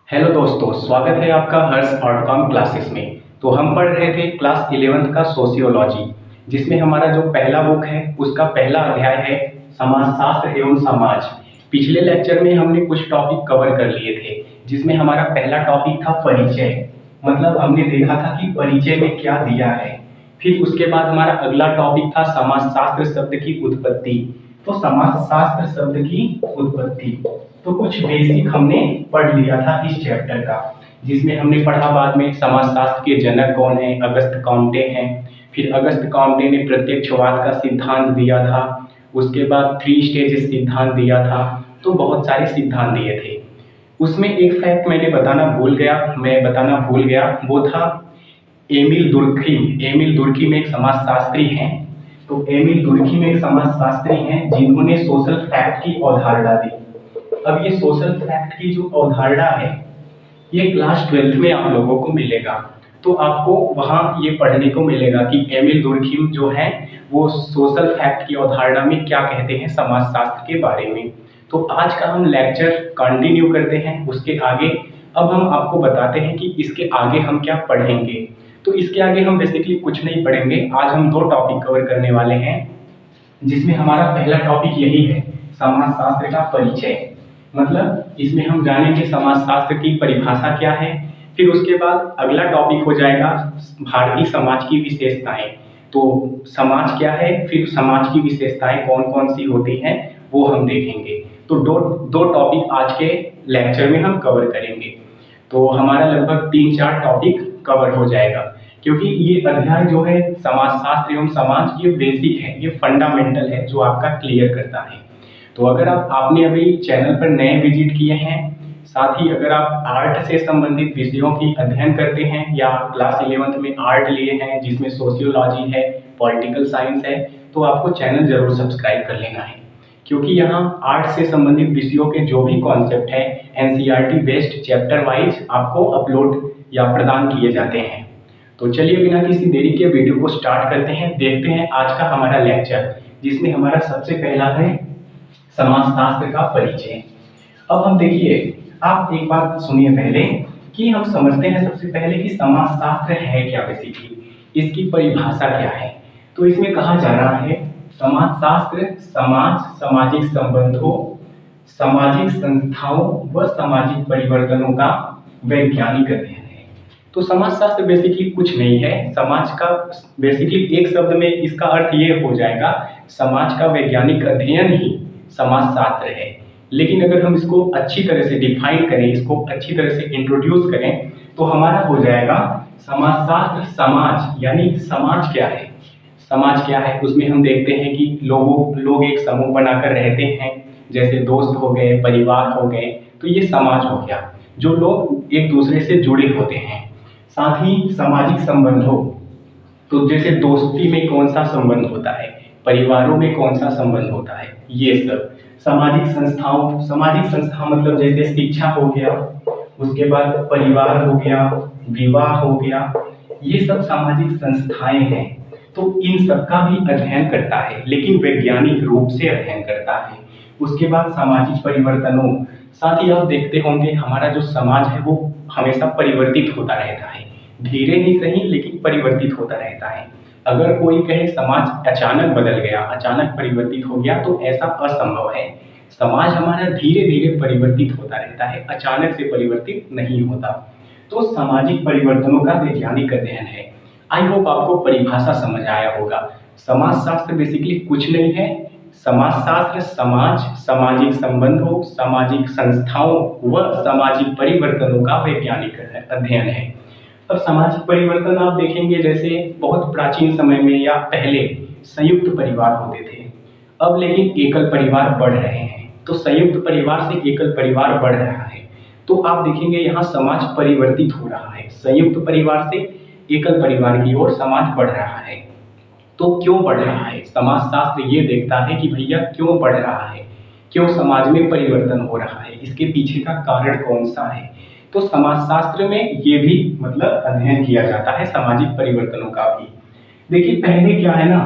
Hello दोस्तों, स्वागत है आपका हर्ष आउटकम क्लासेस में। तो हम पढ़ रहे थे क्लास 11th का सोशियोलॉजी, जिसमें हमारा जो पहला बुक है उसका पहला अध्याय है समाजशास्त्र एवं समाज। पिछले लेक्चर में हमने कुछ टॉपिक कवर कर लिए थे, जिसमें हमारा पहला टॉपिक था परिचय। मतलब हमने देखा था कि परिचय में क्या दिया है। फिर उसके बाद हमारा अगला टॉपिक था समाजशास्त्र शब्द की उत्पत्ति। तो समाजशास्त्र शब्द की उत्पत्ति तो कुछ बेसिक हमने पढ़ लिया था इस चैप्टर का, जिसमें हमने पढ़ा बाद में समाजशास्त्र के जनक कौन है, अगस्त कॉम्टे हैं। फिर अगस्त कॉम्टे ने प्रत्यक्षवाद का सिद्धांत दिया था। उसके बाद 3 स्टेजेस सिद्धांत दिया था। तो बहुत सारे सिद्धांत दिए थे। उसमें एक फैक्ट मैं बताना भूल गया, वो था एमिल दुर्खीम। एमिल दुर्खीम एक समाजशास्त्री हैं। तो एमिल दुर्खीम एक समाजशास्त्री हैं जिन्होंने सोशल फैक्ट की अवधारणा दी। अब ये सोशल फैक्ट की जो अवधारणा है, ये क्लास 12th में आप लोगों को मिलेगा। तो आपको वहाँ ये पढ़ने को मिलेगा कि एमिल दुर्खीम जो है वो सोशल फैक्ट की अवधारणा में क्या कहते हैं समाजशास्त्र के बारे में। तो आज का हम लेक्चर कंटिन्यू करते हैं उसके आगे। अब हम आपको बताते हैं कि इसके आगे हम क्या पढ़ेंगे। तो इसके आगे हम बेसिकली कुछ नहीं पढ़ेंगे। आज हम 2 टॉपिक कवर करने वाले हैं, जिसमें हमारा पहला टॉपिक यही है, समाजशास्त्र का परिचय। मतलब इसमें हम जानेंगे समाजशास्त्र की परिभाषा क्या है। फिर उसके बाद अगला टॉपिक हो जाएगा भारतीय समाज की विशेषताएं। तो समाज क्या है, फिर समाज की विशेषताएं कौन कौन सी होती हैं वो हम देखेंगे। तो दो दो टॉपिक आज के लेक्चर में हम कवर करेंगे। तो हमारा लगभग 3-4 टॉपिक कवर हो जाएगा, क्योंकि ये अध्याय जो है समाजशास्त्र एवं समाज, ये बेसिक है, ये फंडामेंटल है जो आपका क्लियर करता है। तो अगर आपने अभी चैनल पर नए विजिट किए हैं, साथ ही अगर आप आर्ट से संबंधित विषयों की अध्ययन करते हैं या क्लास 11th में आर्ट लिए हैं जिसमें सोशियोलॉजी है, पॉलिटिकल साइंस है, तो आपको चैनल जरूर सब्सक्राइब कर लेना है। क्योंकि यहाँ आर्ट से संबंधित विषयों के जो भी कॉन्सेप्ट है एनसीईआरटी बेस्ड चैप्टर वाइज आपको अपलोड या प्रदान किए जाते हैं। तो चलिए बिना किसी देरी के वीडियो को स्टार्ट करते हैं। देखते हैं आज का हमारा लेक्चर, जिसमें हमारा सबसे पहला है समाजशास्त्र का परिचय। अब हम देखिए, आप एक बात सुनिए पहले कि हम समझते हैं सबसे पहले कि समाजशास्त्र है क्या, बेसिकली इसकी परिभाषा क्या है। तो इसमें कहा जा रहा है समाजशास्त्र समाज, सामाजिक संबंधों, सामाजिक संस्थाओं व सामाजिक परिवर्तनों का वैज्ञानिक अध्ययन है। तो समाजशास्त्र बेसिकली कुछ नहीं है। समाज का बेसिकली एक शब्द में इसका अर्थ ये हो जाएगा, समाज का वैज्ञानिक अध्ययन ही समाजशास्त्र है। लेकिन अगर हम इसको अच्छी तरह से डिफाइन करें, इसको अच्छी तरह से इंट्रोड्यूस करें, तो हमारा हो जाएगा समाजशास्त्र समाज, यानी समाज क्या है। समाज क्या है उसमें हम देखते हैं कि लोग एक समूह बनाकर रहते हैं, जैसे दोस्त हो गए, परिवार हो गए, तो ये समाज हो गया, जो लोग एक दूसरे से जुड़े होते हैं। साथ ही सामाजिक संबंधों, तो जैसे दोस्ती में कौन सा संबंध होता है, परिवारों में कौन सा संबंध होता है, ये सब। सामाजिक संस्थाओं, सामाजिक संस्था मतलब जैसे शिक्षा हो गया, उसके बाद परिवार हो गया, विवाह हो गया, ये सब सामाजिक संस्थाएं हैं। तो इन सब का भी अध्ययन करता है, लेकिन वैज्ञानिक रूप से अध्ययन करता है। उसके बाद सामाजिक परिवर्तनों, साथ ही आप देखते होंगे हमारा जो समाज है वो हमेशा परिवर्तित होता रहता है, धीरे ही सही लेकिन परिवर्तित होता रहता है। अगर कोई कहे समाज अचानक बदल गया, अचानक परिवर्तित हो गया, तो ऐसा असंभव है। समाज हमारा धीरे धीरे परिवर्तित होता रहता है, अचानक से परिवर्तित नहीं होता। तो सामाजिक परिवर्तनों का वैज्ञानिक अध्ययन है। आई होप आपको परिभाषा समझ आया होगा। समाजशास्त्र बेसिकली कुछ नहीं है। समाजशास्त्र समाज, सामाजिक संबंधों, सामाजिक संस्थाओं व सामाजिक परिवर्तनों का वैज्ञानिक अध्ययन है। अब सामाजिक परिवर्तन आप देखेंगे, जैसे बहुत प्राचीन समय में या पहले संयुक्त परिवार होते थे, अब लेकिन एकल परिवार बढ़ रहे हैं। तो संयुक्त परिवार से एकल परिवार बढ़ रहा है, तो आप देखेंगे यहाँ समाज परिवर्तित हो रहा है। संयुक्त परिवार से एकल परिवार की ओर समाज बढ़ रहा है। तो क्यों बढ़ रहा है, समाजशास्त्र ये देखता है कि भैया क्यों बढ़ रहा है, क्यों समाज में परिवर्तन हो रहा है, इसके पीछे का कारण कौन सा है। तो समाजशास्त्र में ये भी मतलब अध्ययन किया जाता है सामाजिक परिवर्तनों का भी। देखिए पहले क्या है ना,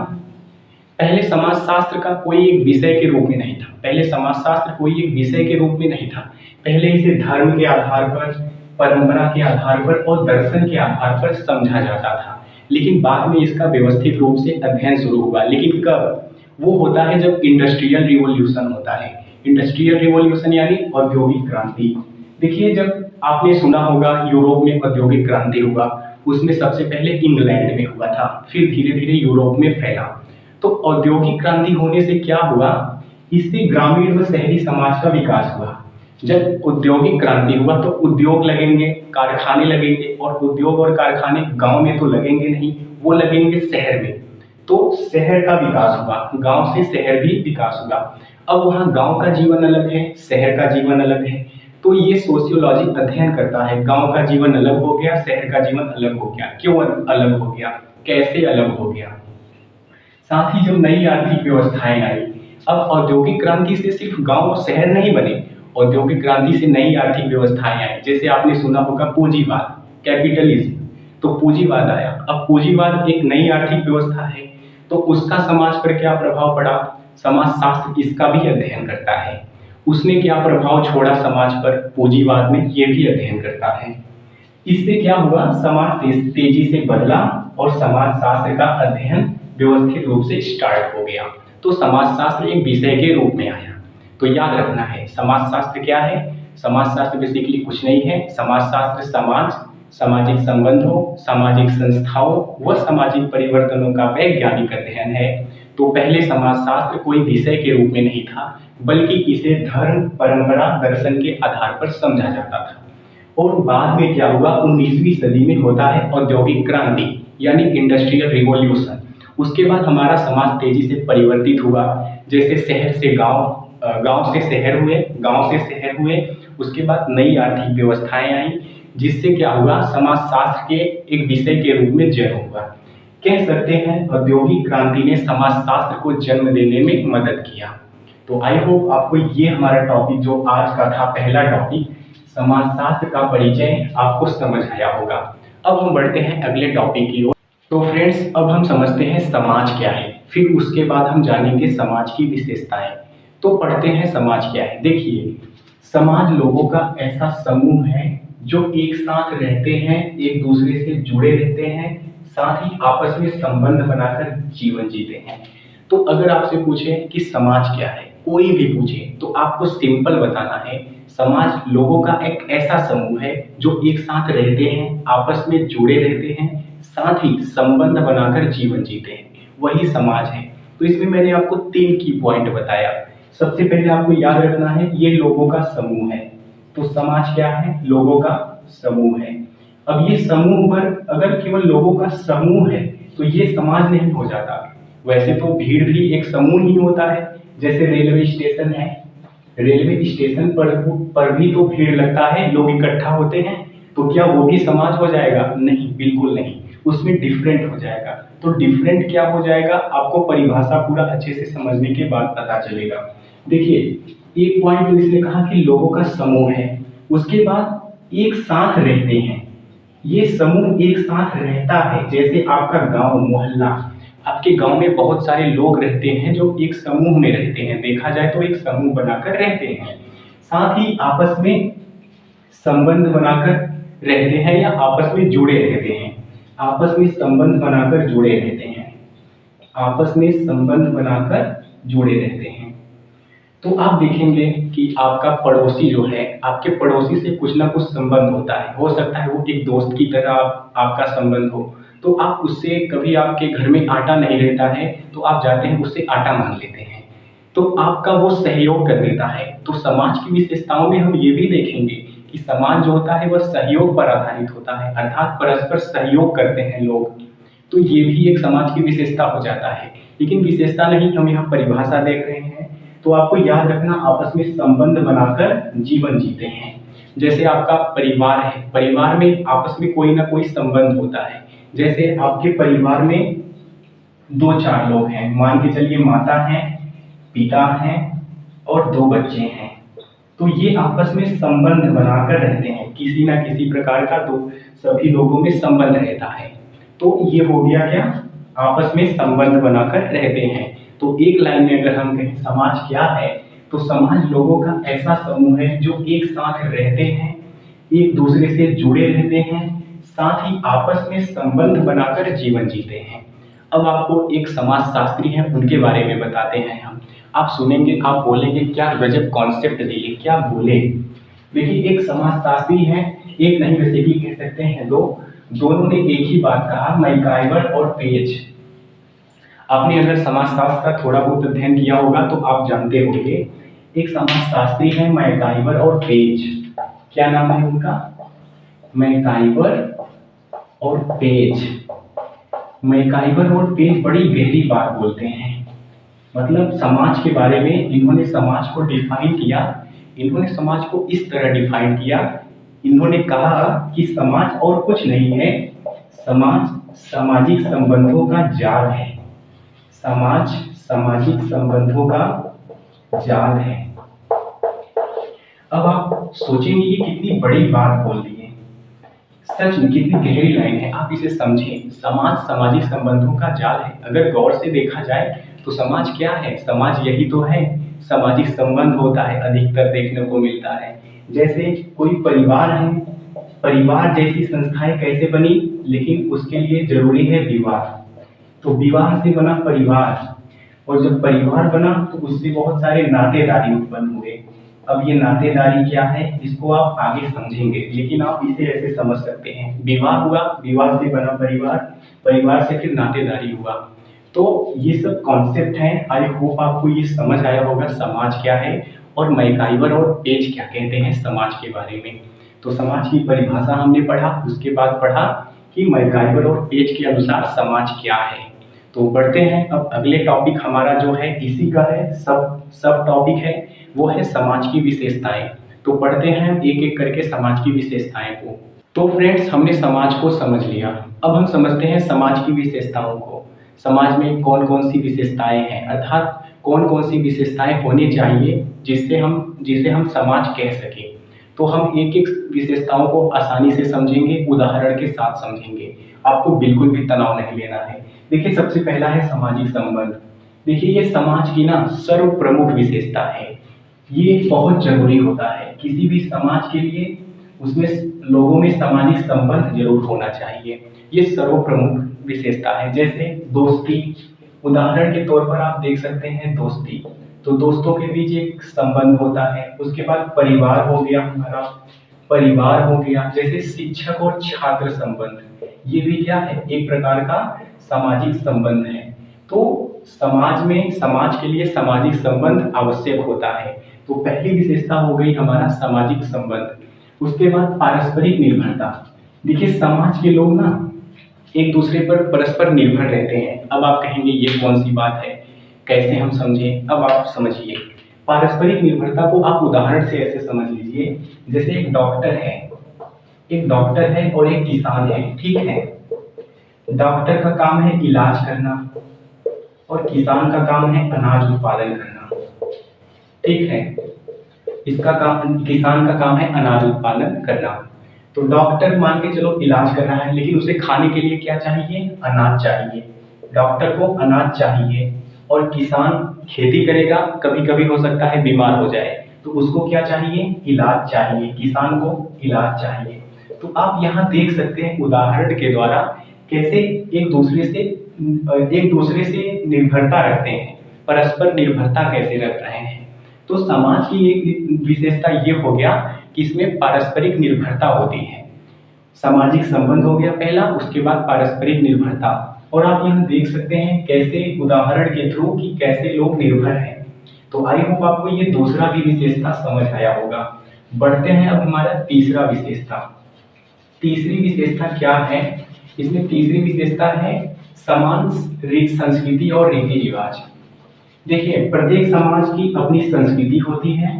पहले समाजशास्त्र का कोई एक विषय के रूप में नहीं था, पहले समाजशास्त्र कोई एक विषय के रूप में नहीं था। पहले इसे धर्म के आधार पर, परंपरा के आधार पर और दर्शन के आधार पर समझा जाता था। लेकिन बाद में इसका व्यवस्थित रूप से अध्ययन शुरू हुआ। लेकिन कब? वो होता है जब इंडस्ट्रियल रिवॉल्यूशन होता है। इंडस्ट्रियल रिवॉल्यूशन यानी औद्योगिक क्रांति। देखिए, जब आपने सुना होगा यूरोप में औद्योगिक क्रांति हुआ, उसमें सबसे पहले इंग्लैंड में हुआ था, फिर धीरे धीरे यूरोप में फैला। तो औद्योगिक क्रांति होने से क्या हुआ? इससे ग्रामीण व शहरी समाज का विकास हुआ। जब औद्योगिक क्रांति हुआ तो उद्योग लगेंगे, कारखाने लगेंगे, और उद्योग और कारखाने गांव में तो लगेंगे नहीं, वो लगेंगे शहर में। तो शहर का विकास हुआ, गांव से शहर भी विकास हुआ। अब वहाँ गांव का जीवन अलग है, शहर का जीवन अलग है। तो ये सोशियोलॉजी अध्ययन करता है, गांव का जीवन अलग हो गया, शहर का जीवन अलग हो गया। क्यों अलग हो गया, कैसे अलग हो गया? साथ ही जब नई आर्थिक व्यवस्थाएं आई, अब औद्योगिक क्रांति से सिर्फ गांव और शहर नहीं बने, औद्योगिक क्रांति से नई आर्थिक व्यवस्थाएं आई। जैसे आपने सुना होगा पूंजीवाद, कैपिटलिज्म। तो पूंजीवाद आया। अब पूंजीवाद एक नई आर्थिक व्यवस्था है, तो उसका समाज पर क्या प्रभाव पड़ा? समाजशास्त्र इसका भी अध्ययन करता है। उसने क्या प्रभाव छोड़ा समाज पर पूंजीवाद में, ये भी अध्ययन करता है। इससे क्या हुआ? समाज तेजी से बदला और समाजशास्त्र का अध्ययन व्यवस्थित रूप से स्टार्ट हो गया। तो समाजशास्त्र एक विषय के रूप में आया। तो याद रखना है, समाजशास्त्र क्या है? समाजशास्त्र बेसिकली कुछ नहीं है। समाजशास्त्र समाज, सामाजिक संबंधों, सामाजिक संस्थाओं व सामाजिक परिवर्तनों का वैज्ञानिक अध्ययन है। तो पहले समाजशास्त्र कोई विषय के रूप में नहीं था, बल्कि इसे धर्म, परंपरा, दर्शन के आधार पर समझा जाता था। और बाद में क्या हुआ? 19वीं सदी में होता है औद्योगिक क्रांति यानी इंडस्ट्रियल रिवॉल्यूशन। उसके बाद हमारा समाज तेजी से परिवर्तित हुआ। जैसे शहर से गांव, गांव से शहर हुए, गांव से शहर हुए। उसके बाद नई आर्थिक व्यवस्थाएं आई, जिससे क्या हुआ? समाजशास्त्र के एक विषय के रूप में जन्म हुआ। कह सकते हैं औद्योगिक क्रांति ने समाजशास्त्र को जन्म देने में मदद किया। तो आई होप आपको ये हमारा टॉपिक जो आज का था, पहला टॉपिक समाजशास्त्र का परिचय, आपको समझ आया होगा। अब हम बढ़ते हैं अगले टॉपिक की ओर। तो फ्रेंड्स, अब हम समझते हैं समाज क्या है, फिर उसके बाद हम जानेंगे समाज की विशेषताएं। तो पढ़ते हैं समाज क्या है। देखिए, समाज लोगों का ऐसा समूह है जो एक साथ रहते हैं, एक दूसरे से जुड़े रहते हैं, साथ ही आपस में संबंध बनाकर जीवन जीते हैं। तो अगर आपसे पूछे कि समाज क्या है, कोई भी पूछे, तो आपको सिंपल बताना है, समाज लोगों का एक ऐसा समूह है जो एक साथ रहते हैं, आपस में जुड़े रहते हैं, साथ ही संबंध बनाकर जीवन जीते हैं, वही समाज है। तो इसमें मैंने आपको 3 की पॉइंट बताया। सबसे पहले आपको याद रखना है, ये लोगों का समूह है। तो समाज क्या है? लोगों का समूह है। अब ये समूह पर अगर केवल लोगों का समूह है तो ये समाज नहीं हो जाता। वैसे तो भीड़ भी एक समूह ही होता है। जैसे रेलवे स्टेशन है, रेलवे स्टेशन पर भी तो भीड़ लगता है, लोग इकट्ठा होते हैं। तो क्या वो भी समाज हो जाएगा? नहीं, बिल्कुल नहीं, उसमें डिफरेंट हो जाएगा। तो डिफरेंट क्या हो जाएगा, आपको परिभाषा पूरा अच्छे से समझने के बाद पता चलेगा। देखिए, एक पॉइंट तो इसने कहा कि लोगों का समूह है, उसके बाद एक साथ रहते हैं। ये समूह एक साथ रहता है। जैसे आपका गांव, मोहल्ला, आपके गांव में बहुत सारे लोग रहते हैं जो एक समूह में रहते हैं, देखा जाए तो एक समूह बनाकर रहते हैं, साथ ही आपस में संबंध बनाकर रहते हैं या आपस में जुड़े रहते हैं। आपस में संबंध बनाकर जुड़े रहते हैं, आपस में संबंध बनाकर जुड़े रहते हैं। तो आप देखेंगे कि आपका पड़ोसी जो है, आपके पड़ोसी से कुछ ना कुछ संबंध होता है। हो सकता है वो एक दोस्त की तरह आपका संबंध हो। तो आप उससे, कभी आपके घर में आटा नहीं रहता है तो आप जाते हैं उससे आटा मांग लेते हैं, तो आपका वो सहयोग कर देता है। तो समाज की विशेषताओं में हम ये भी देखेंगे कि समाज जो होता है वह सहयोग पर आधारित होता है, अर्थात परस्पर सहयोग करते हैं लोग। तो ये भी एक समाज की विशेषता हो जाता है। लेकिन विशेषता नहीं, हम यहाँ परिभाषा देख रहे हैं। तो आपको याद रखना, आपस में संबंध बनाकर जीवन जीते हैं। जैसे आपका परिवार है, परिवार में आपस में कोई ना कोई संबंध होता है। जैसे आपके परिवार में 2-4 लोग हैं, मान के चलिए माता है, पिता हैं और 2 बच्चे हैं। तो ये आपस में संबंध बनाकर रहते हैं, किसी ना किसी प्रकार का तो सभी लोगों में संबंध रहता है। तो ये हो गया क्या? आपस में संबंध बनाकर रहते हैं। तो एक लाइन में अगर हम कहें समाज क्या है, तो समाज लोगों का ऐसा समूह है जो एक साथ रहते हैं, एक दूसरे से जुड़े रहते हैं, साथ ही आपस में संबंध बनाकर जीवन जीते हैं। अब आपको एक समाजशास्त्री हैं उनके बारे में बताते हैं हम। आप सुनेंगे, आप बोलेंगे क्या गजब कॉन्सेप्ट दिए, क्या बोले। देखिए, एक समाजशास्त्री है, एक नहीं वैसे भी कह सकते हैं दो, दोनों ने एक ही बात कहा, मैकाइवर और पेज। आपने अगर समाजशास्त्र का थोड़ा बहुत अध्ययन किया होगा तो आप जानते होंगे, एक समाजशास्त्री है मैकाइवर और पेज। क्या नाम है उनका? मैकाइवर और पेज। मैकाइवर और पेज बड़ी गहरी बात बोलते हैं, मतलब समाज के बारे में इन्होंने समाज को डिफाइन किया। इन्होंने समाज को इस तरह डिफाइन किया, इन्होंने कहा कि समाज और कुछ नहीं है, समाज सामाजिक संबंधों का जाल है। समाज सामाजिक संबंधों का जाल है। अब आप सोचेंगे ये कितनी बड़ी बात बोल दी है, सच में कितनी गहरी लाइन है, आप इसे समझें। समाज सामाजिक संबंधों का जाल है। अगर गौर से देखा जाए तो समाज क्या है? समाज यही तो है, सामाजिक संबंध होता है, अधिकतर देखने को मिलता है। जैसे कोई परिवार है, परिवार जैसी संस्थाएं कैसे बनी, लेकिन उसके लिए जरूरी है विवाह। तो विवाह से बना परिवार, और जब परिवार बना तो उससे बहुत सारे नातेदारी उत्पन्न हुए। अब ये नातेदारी क्या है, इसको आप आगे समझेंगे, लेकिन आप इसे ऐसे समझ सकते हैं, विवाह हुआ, विवाह से बना परिवार, परिवार से फिर नातेदारी हुआ। तो ये सब कॉन्सेप्ट हैं। आई होप आपको ये समझ आया होगा समाज क्या है और मैकाइवर और पेज क्या कहते हैं समाज के बारे में। तो समाज की परिभाषा हमने पढ़ा, उसके बाद पढ़ा कि मैकाइवर और पेज के अनुसार समाज क्या है। तो बढ़ते हैं, अब अगले टॉपिक हमारा जो है इसी का है, सब टॉपिक है, वो है समाज की विशेषताएं। तो पढ़ते हैं एक एक करके समाज की विशेषताएं को। तो फ्रेंड्स, हमने समाज को समझ लिया, अब हम समझते हैं समाज की विशेषताओं को। समाज में कौन कौन सी विशेषताएं हैं, अर्थात कौन कौन सी विशेषताएं होनी चाहिए जिसे हम समाज कह सकें। तो हम एक एक विशेषताओं को आसानी से समझेंगे, उदाहरण के साथ समझेंगे, आपको बिल्कुल भी तनाव नहीं लेना है। देखिए, सबसे पहला है सामाजिक संबंध। देखिए, ये समाज की ना सर्व प्रमुख विशेषता है, ये बहुत जरूरी होता है किसी भी समाज के लिए, उसमें लोगों में सामाजिक संबंध जरूर होना चाहिए, ये सर्व प्रमुख विशेषता है। जैसे दोस्ती, उदाहरण के तौर पर आप देख सकते हैं दोस्ती, तो दोस्तों के बीच एक संबंध होता है। उसके बाद परिवार हो गया हमारा, परिवार हो गया। जैसे शिक्षक और छात्र संबंध, ये भी क्या है, एक प्रकार का सामाजिक संबंध है। तो समाज के लिए सामाजिक संबंध आवश्यक होता है। तो पहली विशेषता हो गई हमारा सामाजिक संबंध। उसके बाद पारस्परिक निर्भरता। देखिए, समाज के लोग ना एक दूसरे पर परस्पर निर्भर रहते हैं। अब आप कहेंगे ये कौन सी बात है, कैसे हम समझें? अब आप समझिए, पारस्परिक निर्भरता को आप उदाहरण से ऐसे समझ लीजिए, जैसे एक डॉक्टर है और एक किसान है, ठीक है। डॉक्टर का काम है इलाज करना और किसान का काम है अनाज उत्पादन करना, ठीक है। किसान का काम है अनाज उत्पादन करना। तो डॉक्टर मान के चलो इलाज कर रहा है, लेकिन उसे खाने के लिए क्या चाहिए? अनाज चाहिए। डॉक्टर को अनाज चाहिए, और किसान खेती करेगा, कभी कभी हो सकता है बीमार हो जाए, तो उसको क्या चाहिए? इलाज चाहिए, किसान को इलाज चाहिए। तो आप यहाँ देख सकते हैं उदाहरण के द्वारा कैसे एक दूसरे से निर्भरता रखते हैं, परस्पर निर्भरता कैसे रख रहे हैं। तो समाज की एक विशेषता ये हो गया कि इसमें पारस्परिक निर्भरता होती है। सामाजिक संबंध हो गया पहला, उसके बाद पारस्परिक निर्भरता। और आप यहाँ देख सकते हैं कैसे उदाहरण के थ्रू कि कैसे लोग निर्भर हैं। तो आई होप आपको ये दूसरा भी विशेषता समझ आया होगा। बढ़ते हैं अब हमारा तीसरा विशेषता। तीसरी विशेषता क्या है? इसमें तीसरी विशेषता है समान संस्कृति और रीति रिवाज। देखिए, प्रत्येक समाज की अपनी संस्कृति होती है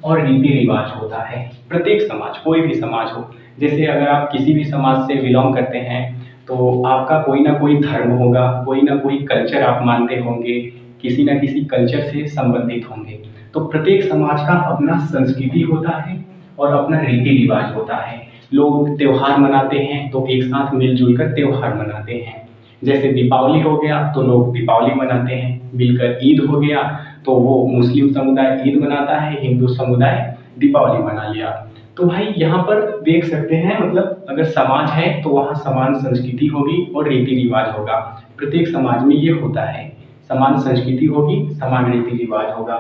और रीति रिवाज होता है। प्रत्येक समाज, कोई भी समाज हो, जैसे अगर आप किसी भी समाज से बिलोंग करते हैं तो आपका कोई ना कोई धर्म होगा, कोई ना कोई कल्चर आप मानते होंगे, किसी ना किसी कल्चर से संबंधित होंगे। तो प्रत्येक समाज का अपना संस्कृति होता है और अपना रीति रिवाज होता है। लोग त्योहार मनाते हैं तो एक साथ मिलजुल कर त्योहार मनाते हैं। जैसे दीपावली हो गया तो लोग दीपावली मनाते हैं मिलकर, ईद हो गया तो वो मुस्लिम समुदाय ईद मनाता है, हिंदू समुदाय दीपावली मना लिया। तो भाई यहाँ पर देख सकते हैं, मतलब अगर समाज है तो वहाँ समान संस्कृति होगी और रीति रिवाज होगा। प्रत्येक समाज में ये होता है, समान संस्कृति होगी, समान रीति रिवाज होगा।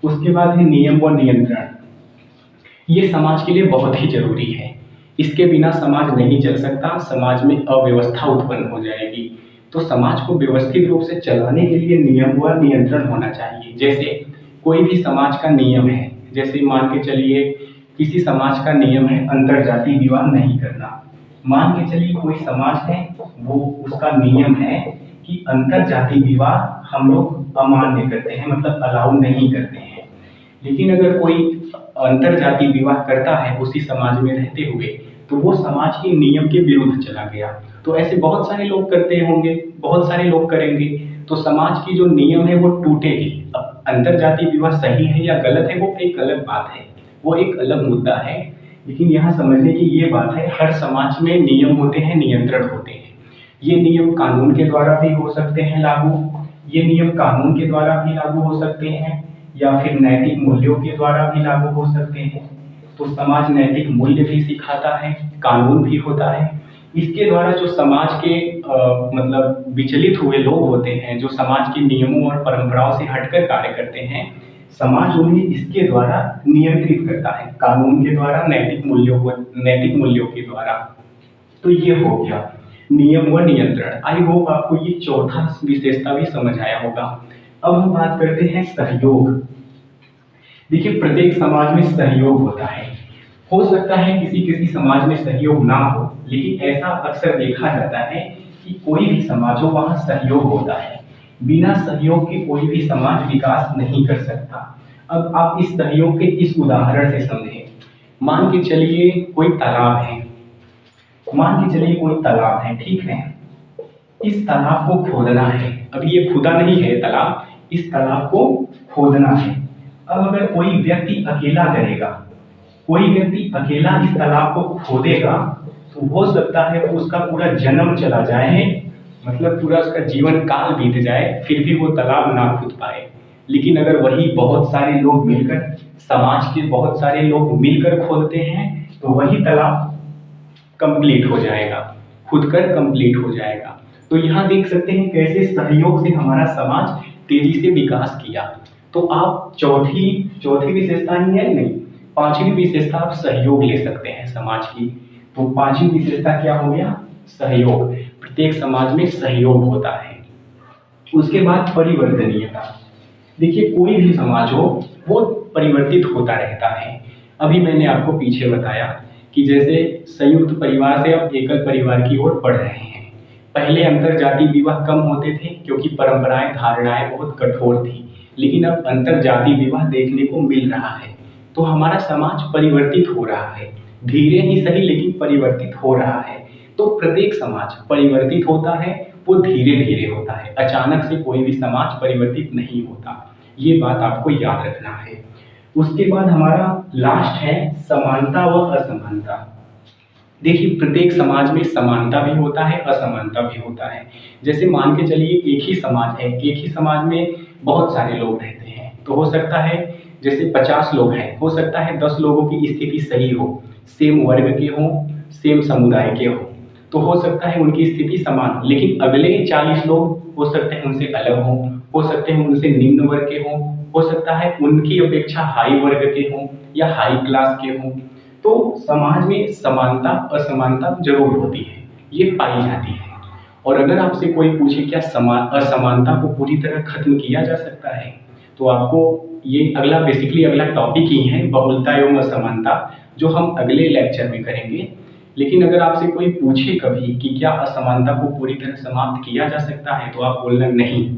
उसके बाद है नियम व नियंत्रण। ये समाज के लिए बहुत ही जरूरी है, इसके बिना समाज नहीं चल सकता, समाज में अव्यवस्था उत्पन्न हो जाएगी। तो समाज को व्यवस्थित रूप से चलाने के लिए नियम व नियंत्रण होना चाहिए। जैसे कोई भी समाज का नियम है, जैसे मान के चलिए किसी समाज का नियम है अंतरजातीय विवाह नहीं करना। मान के चलिए कोई समाज है, वो उसका नियम है कि अंतरजातीय विवाह हम लोग अमान्य करते हैं, मतलब अलाउ नहीं करते हैं। लेकिन अगर कोई अंतरजातीय विवाह करता है उसी समाज में रहते हुए, तो वो समाज के नियम के विरुद्ध चला गया। तो ऐसे बहुत सारे लोग करते होंगे, बहुत सारे लोग करेंगे, तो समाज की जो नियम है वो टूटेगी। अब अंतरजातीय विवाह सही है या गलत है वो एक अलग बात है, वो एक अलग मुद्दा है। लेकिन यहाँ समझने की ये बात है, हर समाज में नियम होते हैं, नियंत्रण होते हैं। ये नियम कानून के द्वारा भी हो सकते हैं लागू, ये नियम कानून के द्वारा भी लागू हो सकते हैं, या फिर नैतिक मूल्यों के द्वारा भी लागू हो सकते हैं। तो समाज नैतिक मूल्य भी सिखाता है, कानून भी होता है। इसके द्वारा जो समाज के मतलब विचलित हुए लोग होते हैं, जो समाज के नियमों और परंपराओं से हटकर कार्य करते हैं, समाज उन्हें इसके द्वारा नियंत्रित करता है, कानून के द्वारा, नैतिक मूल्यों के द्वारा। तो ये हो गया नियम व नियंत्रण। आई होप आपको ये चौथा विशेषता भी समझ आया होगा। अब हम बात करते हैं सहयोग। देखिए प्रत्येक समाज में सहयोग होता है। हो सकता है किसी किसी समाज में सहयोग ना हो, लेकिन ऐसा अक्सर देखा जाता है कि कोई भी समाज हो वहाँ सहयोग होता है। बिना सहयोग के कोई भी समाज विकास नहीं कर सकता। अब आप इस सहयोग के इस उदाहरण से समझें। मान के चलिए कोई तालाब है, मान के चलिए कोई तालाब है, ठीक है। इस तालाब को खोदना है। अब ये खुदा नहीं है तालाब, इस तालाब को खोदना है। अब अगर कोई व्यक्ति अकेला करेगा, कोई व्यक्ति अकेला इस तालाब को खोदेगा, तो हो सकता है उसका पूरा जन्म चला जाए, मतलब पूरा उसका जीवन काल बीत जाए, फिर भी वो तालाब ना खुद पाए। लेकिन अगर वही बहुत सारे लोग मिलकर, समाज के बहुत सारे लोग मिलकर खोदते हैं, तो वही तालाब कंप्लीट हो जाएगा, खुद कर कंप्लीट हो जाएगा। तो यहाँ देख सकते हैं कैसे सहयोग से हमारा समाज तेजी से विकास किया। तो आप चौथी विशेषता ही है, नहीं, पांचवी विशेषता आप सहयोग ले सकते हैं समाज की। तो पांचवी विशेषता क्या हो गया? सहयोग। प्रत्येक समाज में सहयोग होता है। उसके बाद परिवर्तनीयता। देखिए कोई भी समाज हो वो परिवर्तित होता रहता है। अभी मैंने आपको पीछे बताया कि जैसे संयुक्त परिवार से अब एकल परिवार की ओर बढ़ रहे हैं। पहले अंतरजातीय विवाह कम होते थे क्योंकि परंपराएं, धारणाएं बहुत कठोर थी, लेकिन अब अंतरजातीय विवाह देखने को मिल रहा है। तो हमारा समाज परिवर्तित हो रहा है, धीरे ही सही लेकिन परिवर्तित हो रहा है। तो प्रत्येक समाज परिवर्तित होता है, वो धीरे धीरे होता है, अचानक से कोई भी समाज परिवर्तित नहीं होता। ये बात आपको याद रखना है। उसके बाद हमारा लास्ट है समानता व असमानता। देखिए प्रत्येक समाज में समानता भी होता है, असमानता भी होता है। जैसे मान के चलिए एक ही समाज है, एक ही समाज में बहुत सारे लोग रहते हैं, तो हो सकता है जैसे 50 लोग हैं, हो सकता है 10 लोगों की स्थिति सही हो, सेम वर्ग के हों, सेम समुदाय के हों, तो हो सकता है उनकी स्थिति समान हो। लेकिन अगले 40 लोग हो सकते हैं उनसे अलग हों, हो सकते हैं उनसे निम्न वर्ग के हों, हो सकता है उनकी अपेक्षा हाई वर्ग के हों या हाई क्लास के हों। तो समाज में समानता असमानता जरूर होती है, ये पाई जाती है। और अगर आपसे कोई पूछे क्या असमानता को पूरी तरह खत्म किया जा सकता है, तो आपको ये अगला अगला टॉपिक ही है बहुलता एवं असमानता, जो हम अगले लेक्चर में करेंगे। लेकिन अगर आपसे कोई पूछे कभी कि क्या असमानता को पूरी तरह समाप्त किया जा सकता है, तो आप बोलना नहीं,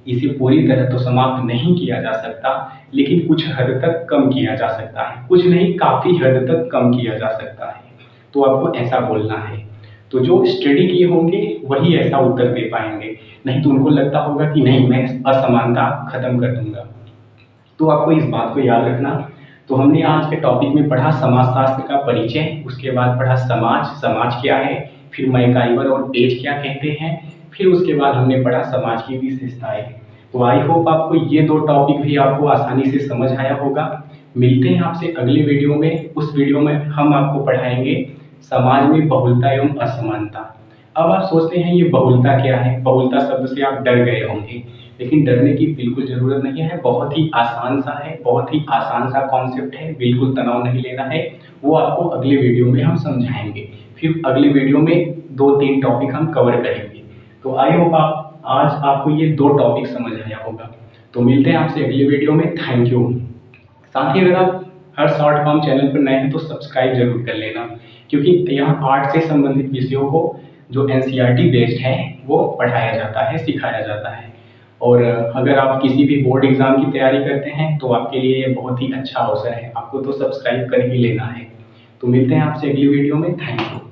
इसे पूरी तरह तो समाप्त नहीं किया जा सकता, लेकिन कुछ हद तक कम किया जा सकता है, कुछ नहीं काफी हद तक कम किया जा सकता है। तो आपको ऐसा बोलना है। तो जो स्टडी किए होंगे वही ऐसा उत्तर दे पाएंगे, नहीं तो उनको लगता होगा कि नहीं मैं असमानता खत्म कर दूंगा। तो आपको इस बात को याद रखना। तो हमने आज के टॉपिक में पढ़ा समाजशास्त्र का परिचय, उसके बाद पढ़ा समाज क्या है, फिर मैकाइवर और पेज क्या कहते हैं, फिर उसके बाद हमने पढ़ा समाज की विशेषताएं। तो आई होप आपको ये 2 टॉपिक भी आपको आसानी से समझ आया होगा। मिलते हैं आपसे अगले वीडियो में। उस वीडियो में हम आपको पढ़ाएंगे समाज में बहुलता एवं असमानता। अब आप सोचते हैं ये बहुलता क्या है? बहुलता शब्द से आप डर गए होंगे, लेकिन डरने की बिल्कुल ज़रूरत नहीं है। बहुत ही आसान सा है, बहुत ही आसान सा कॉन्सेप्ट है, बिल्कुल तनाव नहीं लेना है। वो आपको अगले वीडियो में हम समझाएंगे। फिर अगले वीडियो में 2-3 टॉपिक हम कवर करेंगे। तो आई होप आज आपको ये 2 टॉपिक समझ आया होगा। तो मिलते हैं आपसे अगले वीडियो में। Thank you. साथ ही अगर आप हर शॉर्ट फॉर्म चैनल पर नए हैं तो सब्सक्राइब जरूर कर लेना, क्योंकि यहाँ आर्ट से संबंधित विषयों को जो एनसीईआरटी बेस्ड है वो पढ़ाया जाता है, सिखाया जाता है। और अगर आप किसी भी बोर्ड एग्जाम की तैयारी करते हैं तो आपके लिए ये बहुत ही अच्छा अवसर है। आपको तो सब्सक्राइब कर ही लेना है। तो मिलते हैं आपसे अगली वीडियो में। Thank you.